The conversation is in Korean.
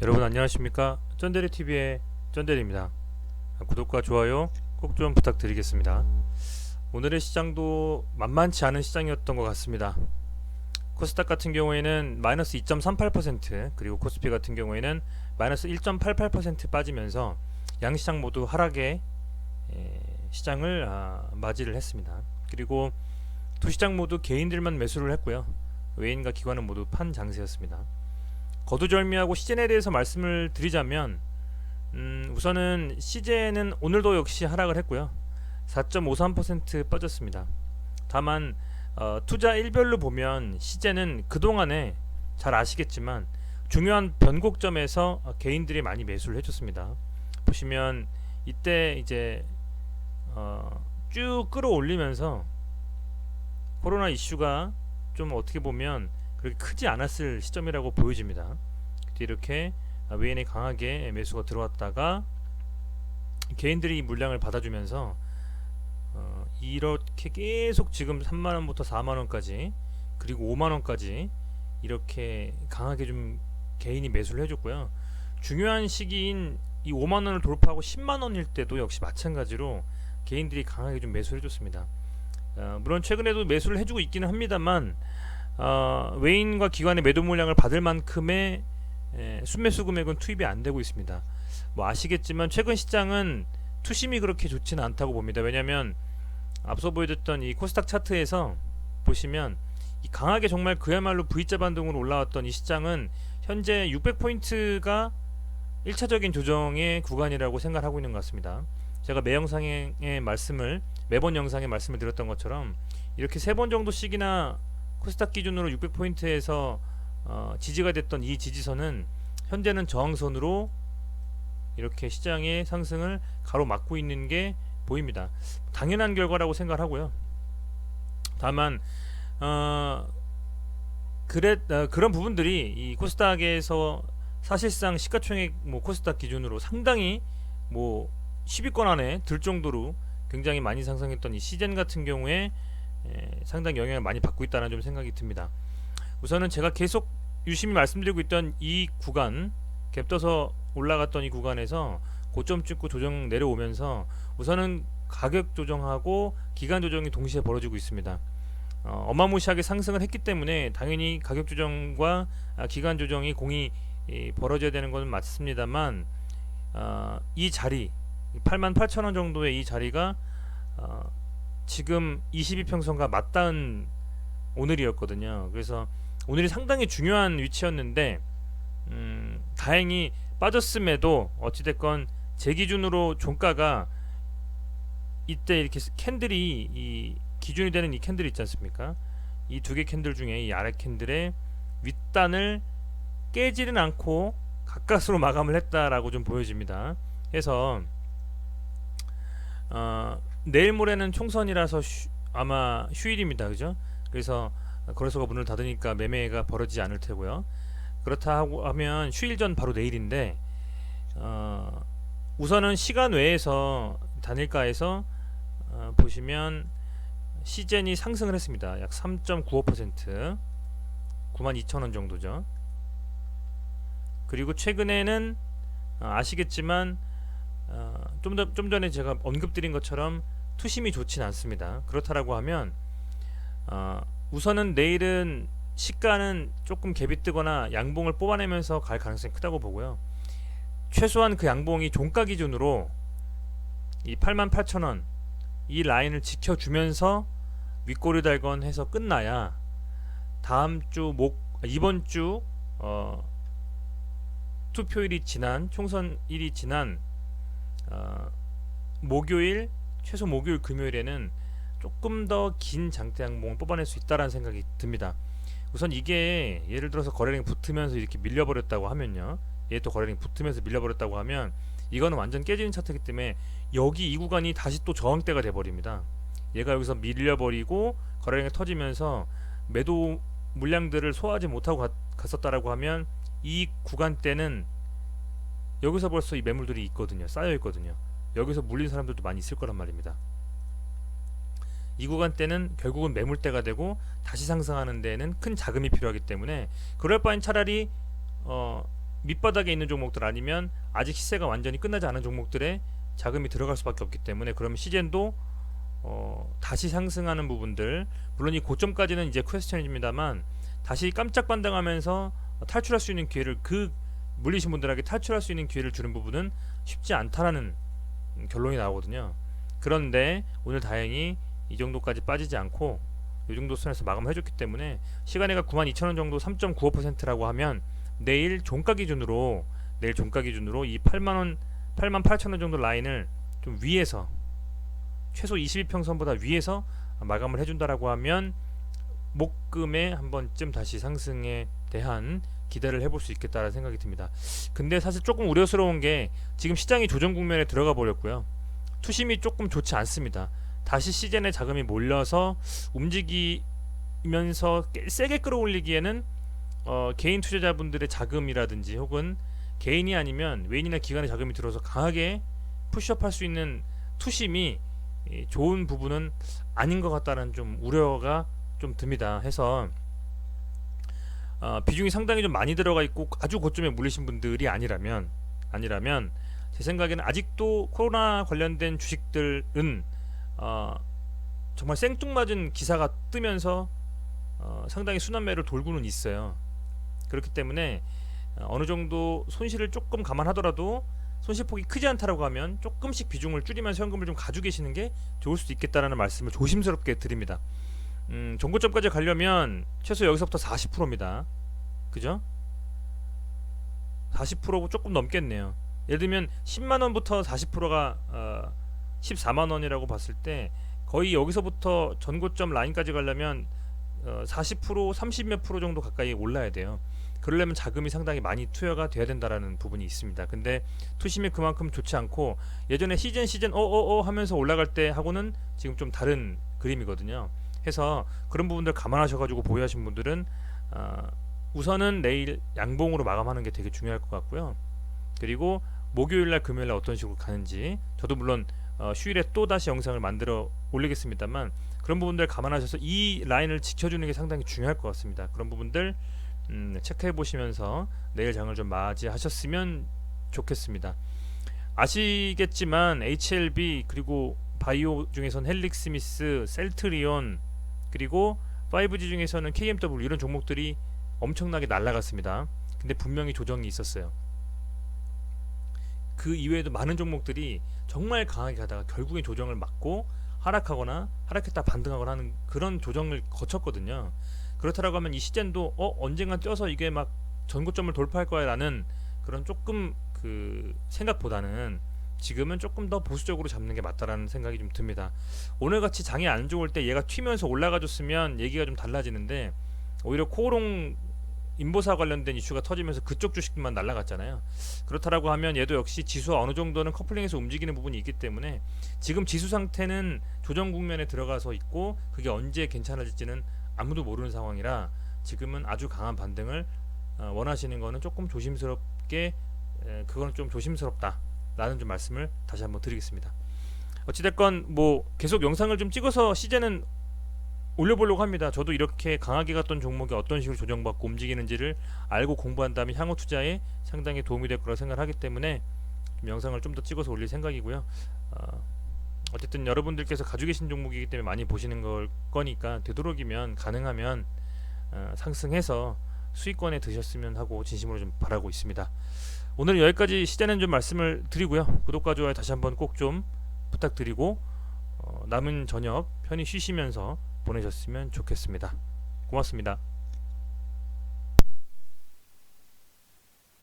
여러분 안녕하십니까? 쩐데리TV의 쩐데리입니다. 구독과 좋아요 꼭 좀 부탁드리겠습니다. 오늘의 시장도 만만치 않은 시장이었던 것 같습니다. 코스닥 같은 경우에는 마이너스 2.38%, 그리고 코스피 같은 경우에는 마이너스 1.88% 빠지면서 양시장 모두 하락의 시장을 맞이를 했습니다. 그리고 두 시장 모두 개인들만 매수를 했고요. 외인과 기관은 모두 판 장세였습니다. 거두절미하고 시젠에 대해서 말씀을 드리자면 우선은 시젠은 오늘도 역시 하락을 했고요. 4.53% 빠졌습니다. 다만 투자 일별로 보면 시젠은 그동안에 잘 아시겠지만 중요한 변곡점에서 개인들이 많이 매수를 해줬습니다. 보시면 이때 이제 쭉 끌어올리면서 코로나 이슈가 좀 어떻게 보면 그렇게 크지 않았을 시점이라고 보여집니다. 그때 이렇게 외인이 강하게 매수가 들어왔다가 개인들이 이 물량을 받아주면서 이렇게 계속 지금 3만원부터 4만원까지 그리고 5만원까지 이렇게 강하게 좀 개인이 매수를 해줬고요. 중요한 시기인 이 5만원을 돌파하고 10만원일 때도 역시 마찬가지로 개인들이 강하게 좀 매수를 해줬습니다. 물론 최근에도 매수를 해주고 있기는 합니다만 외인과 기관의 매도 물량을 받을 만큼의 순매수 금액은 투입이 안 되고 있습니다. 뭐 아시겠지만 최근 시장은 투심이 그렇게 좋지는 않다고 봅니다. 왜냐하면 앞서 보여줬던 이 코스닥 차트에서 보시면 이 강하게 정말 그야말로 V자 반등으로 올라왔던 이 시장은 현재 600포인트가 1차적인 조정의 구간이라고 생각하고 있는 것 같습니다. 제가 매번 영상에 말씀을 드렸던 것처럼 이렇게 3번 정도씩이나 코스닥 기준으로 600포인트에서 지지가 됐던 이 지지선은 현재는 저항선으로 이렇게 시장의 상승을 가로막고 있는 게 보입니다. 당연한 결과라고 생각하고요. 다만 그런 부분들이 이 코스닥에서 사실상 시가총액 코스닥 기준으로 상당히 10위권 안에 들 정도로 굉장히 많이 상승했던 이 시젠 같은 경우에 상당히 영향을 많이 받고 있다는 좀 생각이 듭니다. 우선은 제가 계속 유심히 말씀드리고 있던 이 구간, 갭떠서 올라갔던 이 구간에서 고점 찍고 조정 내려오면서 우선은 가격 조정하고 기간 조정이 동시에 벌어지고 있습니다. 어마무시하게 상승을 했기 때문에 당연히 가격 조정과 기간 조정이 공이 벌어져야 되는 것은 맞습니다만 이 자리 88,000원 정도의 이 자리가 지금 22평선과 맞닿은 오늘이었거든요. 그래서 오늘이 상당히 중요한 위치였는데 다행히 빠졌음에도 어찌됐건 제 기준으로 종가가 이때 이렇게 캔들이 이 기준이 되는 이 캔들 있지 않습니까? 이 두 개 캔들 중에 이 아래 캔들의 윗단을 깨지는 않고 가까스로 마감을 했다라고 좀 보여집니다. 해서 내일 모레는 총선이라서 아마 휴일입니다. 그죠? 그래서 거래소가 문을 닫으니까 매매가 벌어지지 않을 테고요. 그렇다 하면 휴일 전 바로 내일인데 우선은 시간 외에서 단일가에서 보시면 시젠이 상승을 했습니다. 약 3.95% 92,000원 정도죠. 그리고 최근에는 아시겠지만 좀 전에 제가 언급드린 것처럼 투심이 좋진 않습니다. 그렇다라고 하면 우선은 내일은 시가는 조금 갭이 뜨거나 양봉을 뽑아내면서 갈 가능성이 크다고 보고요. 최소한 그 양봉이 종가 기준으로 이 88,000원 이 라인을 지켜주면서 윗꼬리 달건 해서 끝나야 이번 주 투표일이 지난 총선일이 지난 최소 목요일 금요일에는 조금 더 긴 장대 양봉을 뽑아낼 수 있다라는 생각이 듭니다. 우선 이게 예를 들어서 거래량이 붙으면서 이렇게 밀려버렸다고 하면요, 얘 또 거래량이 붙으면서 밀려버렸다고 하면 이거는 완전 깨지는 차트이기 때문에 여기 이 구간이 다시 또 저항대가 돼버립니다. 얘가 여기서 밀려버리고 거래량이 터지면서 매도 물량들을 소화하지 못하고 갔었다라고 하면 이 구간대는 여기서 벌써 이 매물들이 있거든요. 쌓여 있거든요. 여기서 물린 사람들도 많이 있을 거란 말입니다. 이 구간대는 결국은 매물대가 되고 다시 상승하는 데에는 큰 자금이 필요하기 때문에 그럴 바엔 차라리 밑바닥에 있는 종목들 아니면 아직 시세가 완전히 끝나지 않은 종목들에 자금이 들어갈 수밖에 없기 때문에 그러면 시젠도 다시 상승하는 부분들, 물론 이 고점까지는 이제 퀘스천입니다만 다시 깜짝 반등하면서 탈출할 수 있는 기회를, 그 물리신 분들에게 탈출할 수 있는 기회를 주는 부분은 쉽지 않다라는 결론이 나오거든요. 그런데 오늘 다행히 이 정도까지 빠지지 않고 이 정도 선에서 마감을 해줬기 때문에 시간에가 92,000원 정도 3.95%라고 하면 내일 종가 기준으로 이 8만원 88,000원 정도 라인을 좀 위에서, 최소 22평선보다 위에서 마감을 해준다라고 하면 목금에 한 번쯤 다시 상승에 대한 기대를 해볼 수 있겠다라는 생각이 듭니다. 근데 사실 조금 우려스러운 게 지금 시장이 조정 국면에 들어가 버렸고요. 투심이 조금 좋지 않습니다. 다시 시즌에 자금이 몰려서 움직이면서 세게 끌어올리기에는 개인 투자자분들의 자금이라든지 혹은 개인이 아니면 외인이나 기관의 자금이 들어서 강하게 푸시업할 수 있는 투심이 좋은 부분은 아닌 것 같다는 좀 우려가 좀 듭니다. 해서 비중이 상당히 좀 많이 들어가 있고 아주 고점에 물리신 분들이 아니라면 제 생각에는 아직도 코로나 관련된 주식들은 정말 생뚱맞은 기사가 뜨면서 상당히 순환매를 돌고는 있어요. 그렇기 때문에 어느 정도 손실을 조금 감안하더라도 손실폭이 크지 않다라고 하면 조금씩 비중을 줄이면서 현금을 좀 가지고 계시는 게 좋을 수도 있겠다라는 말씀을 조심스럽게 드립니다. 정고점까지 가려면 최소 여기서부터 40%입니다. 그죠? 40% 조금 넘겠네요. 예를 들면 10만원부터 40%가 14만원이라고 봤을 때 거의 여기서부터 전고점 라인까지 가려면 40% 30몇 프로 정도 가까이 올라야 돼요. 그러려면 자금이 상당히 많이 투여가 돼야 된다라는 부분이 있습니다. 근데 투심이 그만큼 좋지 않고 예전에 시즌 하면서 올라갈 때 하고는 지금 좀 다른 그림이거든요. 해서 그런 부분들 감안하셔가지고 보유하신 분들은 우선은 내일 양봉으로 마감하는 게 되게 중요할 것 같고요. 그리고 목요일날 금요일날 어떤 식으로 가는지 저도 물론 휴일에 또 다시 영상을 만들어 올리겠습니다만 그런 부분들 감안하셔서 이 라인을 지켜주는 게 상당히 중요할 것 같습니다. 그런 부분들 체크해 보시면서 내일 장을 좀 맞이하셨으면 좋겠습니다. 아시겠지만 HLB 그리고 바이오 중에서는 헬릭스미스, 셀트리온 그리고 5G 중에서는 KMW 이런 종목들이 엄청나게 날아갔습니다. 근데 분명히 조정이 있었어요. 그 이외에도 많은 종목들이 정말 강하게 가다가 결국에 조정을 맞고 하락하거나 하락했다 반등하거나 하는 그런 조정을 거쳤거든요. 그렇다라고 하면 이 시젠도 언젠가 뛰어서 이게 막 전고점을 돌파할 거야 라는 그런 조금 그 생각보다는 지금은 조금 더 보수적으로 잡는 게 맞다라는 생각이 좀 듭니다. 오늘같이 장이 안 좋을 때 얘가 튀면서 올라가줬으면 얘기가 좀 달라지는데 오히려 코오롱 인보사 관련된 이슈가 터지면서 그쪽 주식만 날아갔잖아요. 그렇다라고 하면 얘도 역시 지수와 어느 정도는 커플링해서 움직이는 부분이 있기 때문에 지금 지수 상태는 조정 국면에 들어가서 있고 그게 언제 괜찮아질지는 아무도 모르는 상황이라 지금은 아주 강한 반등을 원하시는 거는 조금 조심스럽게 그거는 좀 조심스럽다 라는 좀 말씀을 다시 한번 드리겠습니다. 어찌됐건 뭐 계속 영상을 좀 찍어서 시즌은 올려보려고 합니다. 저도 이렇게 강하게 갔던 종목이 어떤 식으로 조정받고 움직이는지를 알고 공부한 다음에 향후 투자에 상당히 도움이 될 거라 생각을 하기 때문에 좀 영상을 좀 더 찍어서 올릴 생각이고요. 어쨌든 여러분들께서 가지고 계신 종목이기 때문에 많이 보시는 걸 거니까 되도록이면 가능하면 상승해서 수익권에 드셨으면 하고 진심으로 좀 바라고 있습니다. 오늘 여기까지 시즌은 좀 말씀을 드리고요. 구독과 좋아요 다시 한번 꼭 좀 부탁드리고 남은 저녁 편히 쉬시면서 보내셨으면 좋겠습니다. 고맙습니다.